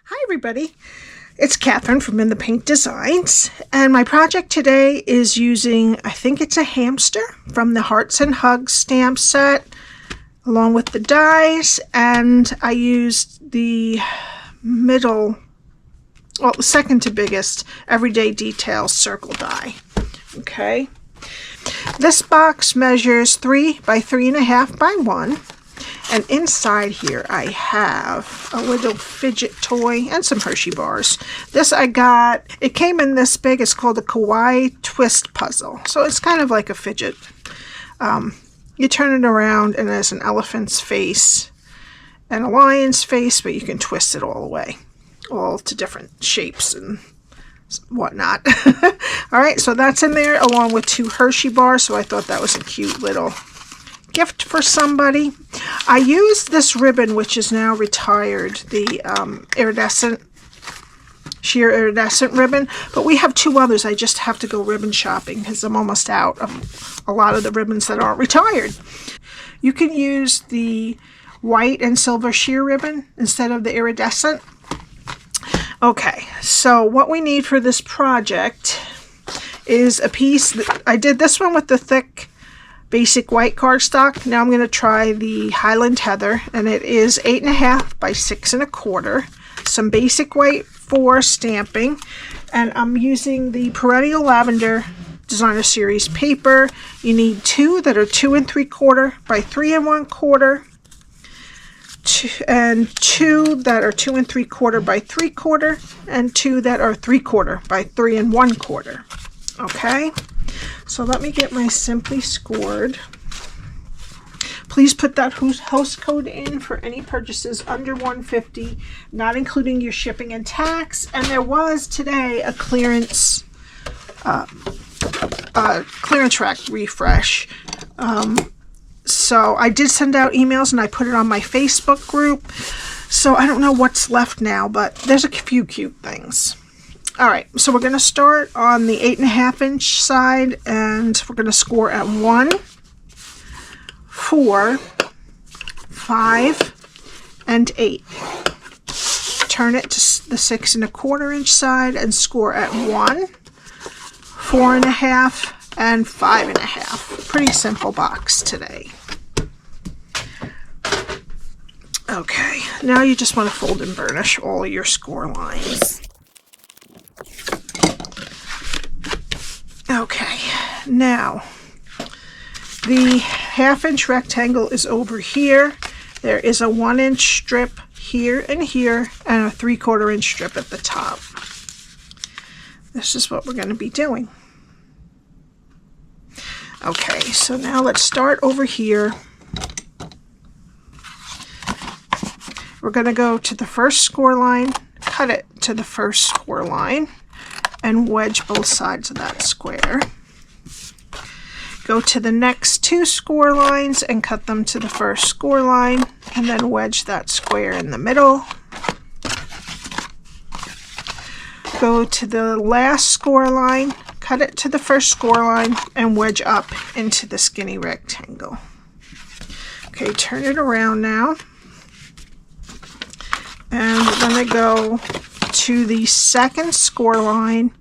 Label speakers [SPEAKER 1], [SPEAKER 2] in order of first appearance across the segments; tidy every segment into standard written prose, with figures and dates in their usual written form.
[SPEAKER 1] Hi everybody, it's Cathryn from In the Pink Designs, and my project today is using, I think it's a hamster from the Hearts and Hugs stamp set, along with the dies, and I used the the second to biggest Everyday Details circle die. Okay, this box measures 3 by 3.5 by 1. And inside here I have a little fidget toy and some Hershey bars. This I got, it came in this big, it's called the Kawaii Twist Puzzle. So it's kind of like a fidget. You turn it around and there's an elephant's face and a lion's face, but you can twist it all the way, all to different shapes and whatnot. Alright, so that's in there along with 2 Hershey bars, so I thought that was a cute little gift for somebody. I used this ribbon, which is now retired, the sheer iridescent ribbon, but we have 2 others. I just have to go ribbon shopping because I'm almost out of a lot of the ribbons that aren't retired. You can use the white and silver sheer ribbon instead of the iridescent. Okay, so what we need for this project is a piece. I did this one with the thick basic white cardstock. Now I'm going to try the Highland Heather, and it is 8.5 by 6.25. Some basic white for stamping, and I'm using the Perennial Lavender Designer Series paper. You need 2 that are 2 3/4 by 3 1/4, and 2 that are 2 3/4 by 3/4, and 2 that are 3/4 by 3 1/4. Okay. So let me get my Simply Scored. Please put that host code in for any purchases under $150, not including your shipping and tax. And there was today a clearance rack refresh. So I did send out emails and I put it on my Facebook group. So I don't know what's left now, but there's a few cute things. Alright, so we're going to start on the 8.5 inch side, and we're going to score at 1, 4, 5, and 8. Turn it to the 6.25 inch side and score at 1, 4.5, and 5.5. Pretty simple box today. Okay, now you just want to fold and burnish all your score lines. Okay, now the 1/2 inch rectangle is over here. There is a 1 inch strip here and here, and a 3/4 inch strip at the top. This is what we're going to be doing. Okay, so now let's start over here. We're going to go to the first score line, cut it to the first score line, and wedge both sides of that square. Go to the next 2 score lines and cut them to the first score line, and then wedge that square in the middle. Go to the last score line, cut it to the first score line, and wedge up into the skinny rectangle. Okay, turn it around now. And we're going to go to the second score line,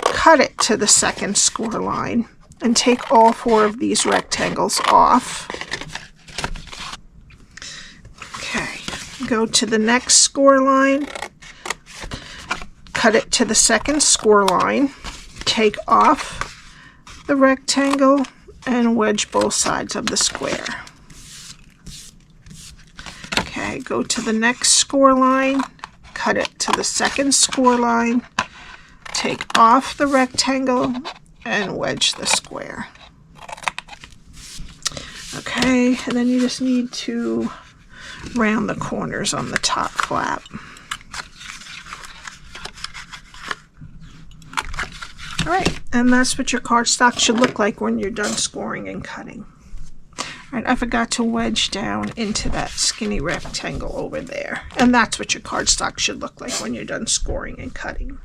[SPEAKER 1] cut it to the second score line, and take all 4 of these rectangles off. Okay, go to the next score line, cut it to the second score line, take off the rectangle, and wedge both sides of the square. Okay, go to the next score line, cut it to the second score line, take off the rectangle, and wedge the square. Okay, and then you just need to round the corners on the top flap. Alright, and that's what your cardstock should look like when you're done scoring and cutting. Alright, I forgot to wedge down into that skinny rectangle over there. And that's what your cardstock should look like when you're done scoring and cutting.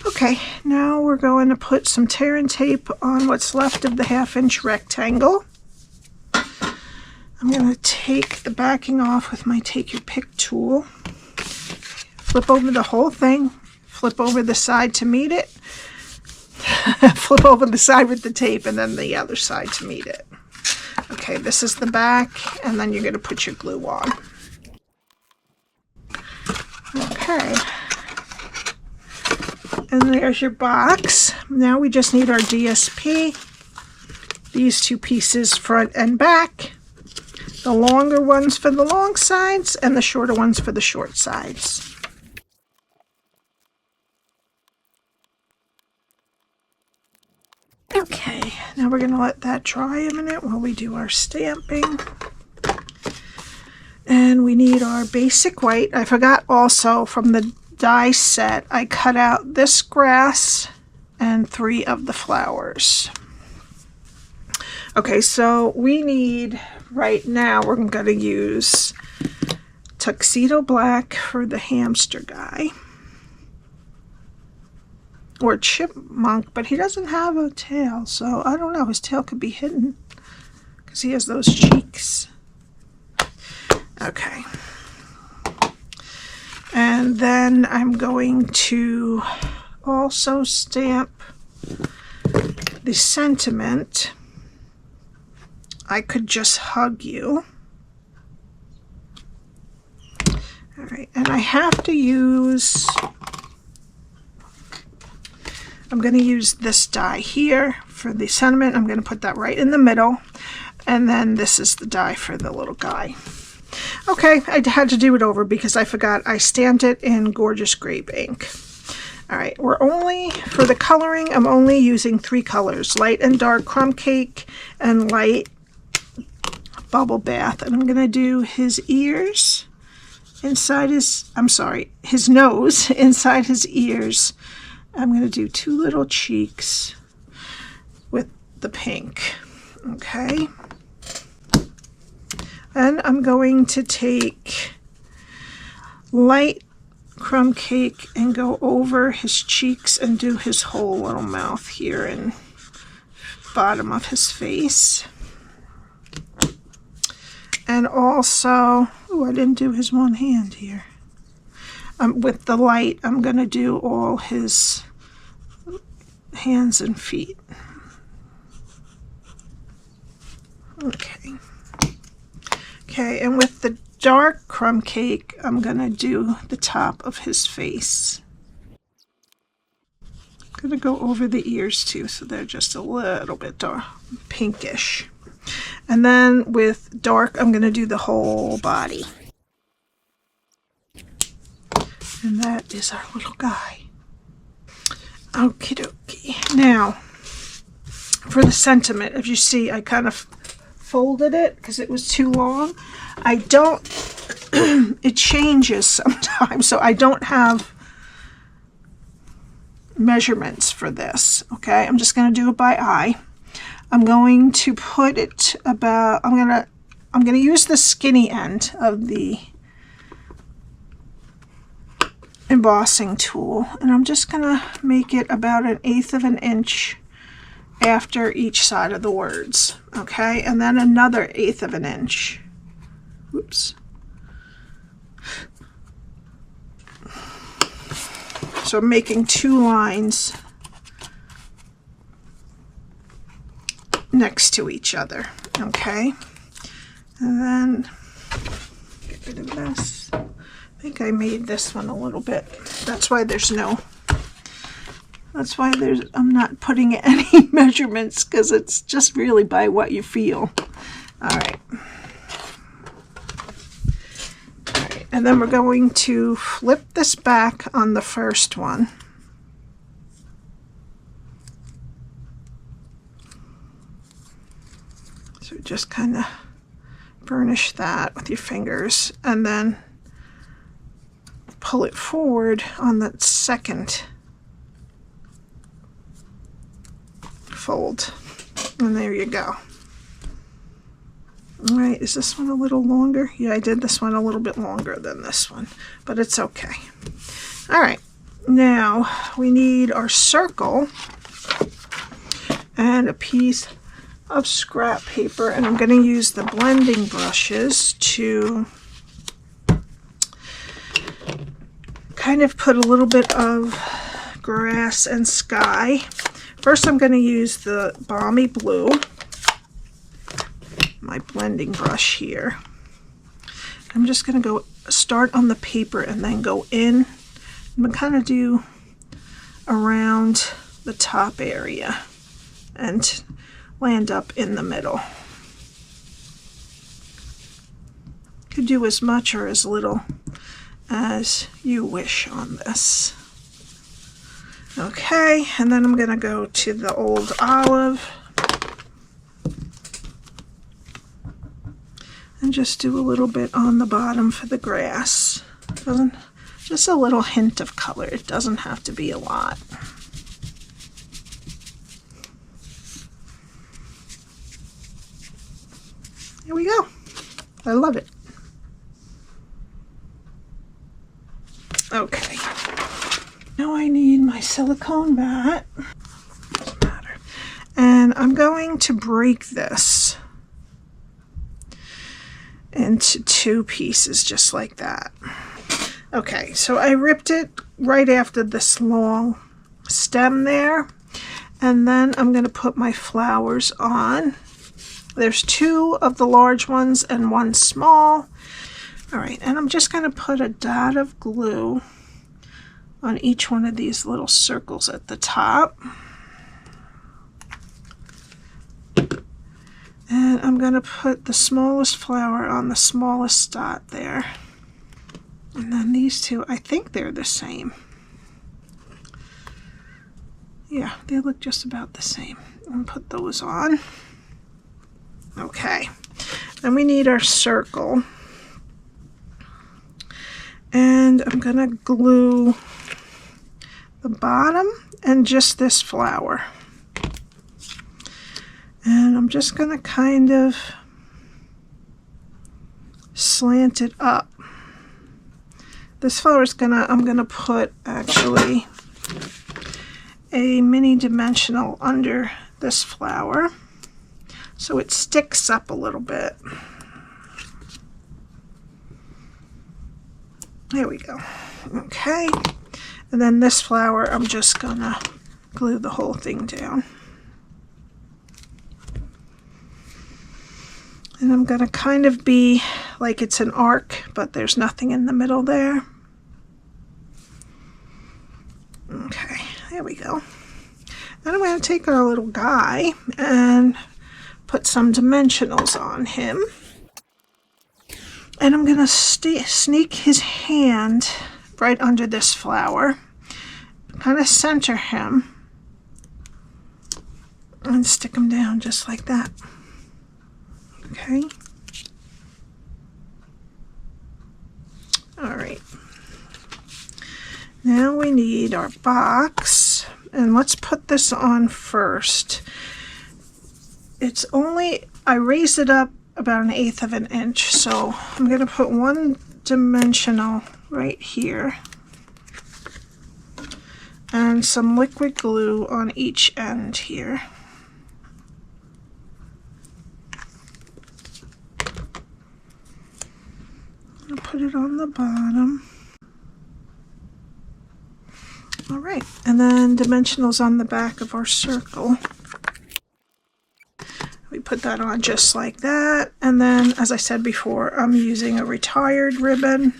[SPEAKER 1] Okay, now we're going to put some tear and tape on what's left of the 1/2 inch rectangle. I'm going to take the backing off with my Take Your Pick tool. flip over the whole thing, flip over the side to meet it, flip over the side with the tape, and then the other side to meet it. Okay, this is the back, and then you're going to put your glue on. Okay. And there's your box. Now we just need our DSP. These two pieces, front and back. The longer ones for the long sides and the shorter ones for the short sides. Okay, now we're going to let that dry a minute while we do our stamping. And we need our basic white. I forgot also from the die set, I cut out this grass and 3 of the flowers. Okay, so we need, right now, we're going to use Tuxedo Black for the hamster guy. Or chipmunk, but he doesn't have a tail, so I don't know. His tail could be hidden because he has those cheeks. Okay. And then I'm going to also stamp the sentiment. I could just hug you. All right, and I have to use, I'm going to use this die here for the sentiment. I'm going to put that right in the middle. And then this is the die for the little guy. Okay, I had to do it over because I forgot I stamped it in Gorgeous Grape ink. All right, we're only, for the coloring, I'm only using 3 colors, light and dark crumb cake and light bubble bath. And I'm going to do his ears inside his, his nose inside his ears. I'm going to do 2 little cheeks with the pink. Okay. And I'm going to take light crumb cake and go over his cheeks and do his whole little mouth here and bottom of his face. And also, oh, I didn't do his one hand here. With the light, I'm going to do all his hands and feet. Okay. Okay, and with the dark crumb cake, I'm going to do the top of his face. I'm going to go over the ears too, so they're just a little bit dark, pinkish. And then with dark, I'm going to do the whole body. And that is our little guy. Okie dokie. Now, for the sentiment, as you see, I kind of folded it because it was too long. I don't, it changes sometimes, so I don't have measurements for this. Okay, I'm just going to do it by eye. I'm going to put it about, I'm going to use the skinny end of the embossing tool, and I'm just going to make it about 1/8 of an inch after each side of the words. Okay, and then another 1/8 of an inch. Oops. So I'm making 2 lines next to each other. Okay, and then get rid of this. I think I made this one a little bit. That's why there's no, I'm not putting any measurements, because it's just really by what you feel. All right. All right, and then we're going to flip this back on the first one. So just kind of burnish that with your fingers, and then pull it forward on that second fold, and there you go. All right, is this one a little longer? Yeah, I did this one a little bit longer than this one, but it's okay. All right, now we need our circle and a piece of scrap paper, and I'm going to use the blending brushes to kind of put a little bit of grass and sky. First I'm going to use the Balmy Blue, my blending brush here. I'm just going to go start on the paper and then go in. I'm going to kind of do around the top area and land up in the middle. Could do as much or as little as you wish on this. Okay, and then I'm going to go to the old olive and just do a little bit on the bottom for the grass. Just a little hint of color. It doesn't have to be a lot. Here we go. I love it. Okay. Now I need my silicone mat. Doesn't matter. And I'm going to break this into 2 pieces just like that. Okay, so I ripped it right after this long stem there, and then I'm going to put my flowers on. There's 2 of the large ones and 1 small. All right, and I'm just going to put a dot of glue on each one of these little circles at the top. And I'm going to put the smallest flower on the smallest dot there. And then these 2, I think they're the same. Yeah, they look just about the same. And put those on. Okay, then we need our circle. And I'm going to glue the bottom and just this flower. And I'm just going to kind of slant it up. This flower is I'm going to put actually a mini dimensional under this flower so it sticks up a little bit. There we go. Okay. And then this flower, I'm just going to glue the whole thing down. And I'm going to kind of be like it's an arc, but there's nothing in the middle there. Okay, there we go. Then I'm going to take our little guy and put some dimensionals on him. And I'm going to sneak his hand right under this flower, kind of center him, and stick him down just like that. Okay. All right. Now we need our box, and let's put this on first. It's only, I raised it up about 1/8 of an inch, so I'm going to put 1 dimensional right here and some liquid glue on each end here. I'll put it on the bottom. All right, and then dimensionals on the back of our circle. We put that on just like that, and then, as I said before, I'm using a retired ribbon,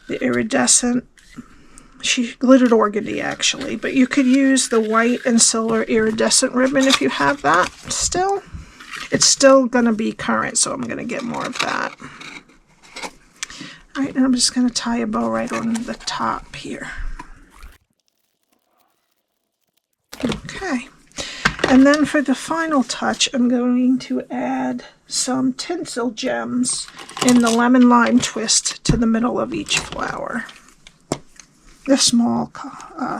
[SPEAKER 1] the iridescent. She glittered organdy actually, but you could use the white and silver iridescent ribbon if you have that still. It's still going to be current, so I'm going to get more of that. All right, and I'm just going to tie a bow right on the top here. Okay. And then for the final touch, I'm going to add some tinsel gems in the lemon lime twist to the middle of each flower. The small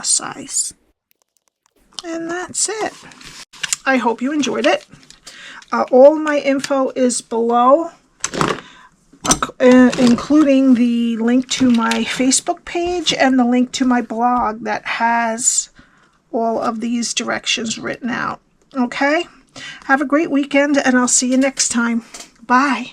[SPEAKER 1] size. And that's it. I hope you enjoyed it. All my info is below, including the link to my Facebook page and the link to my blog that has all of these directions written out. Okay? Have a great weekend, and I'll see you next time. Bye.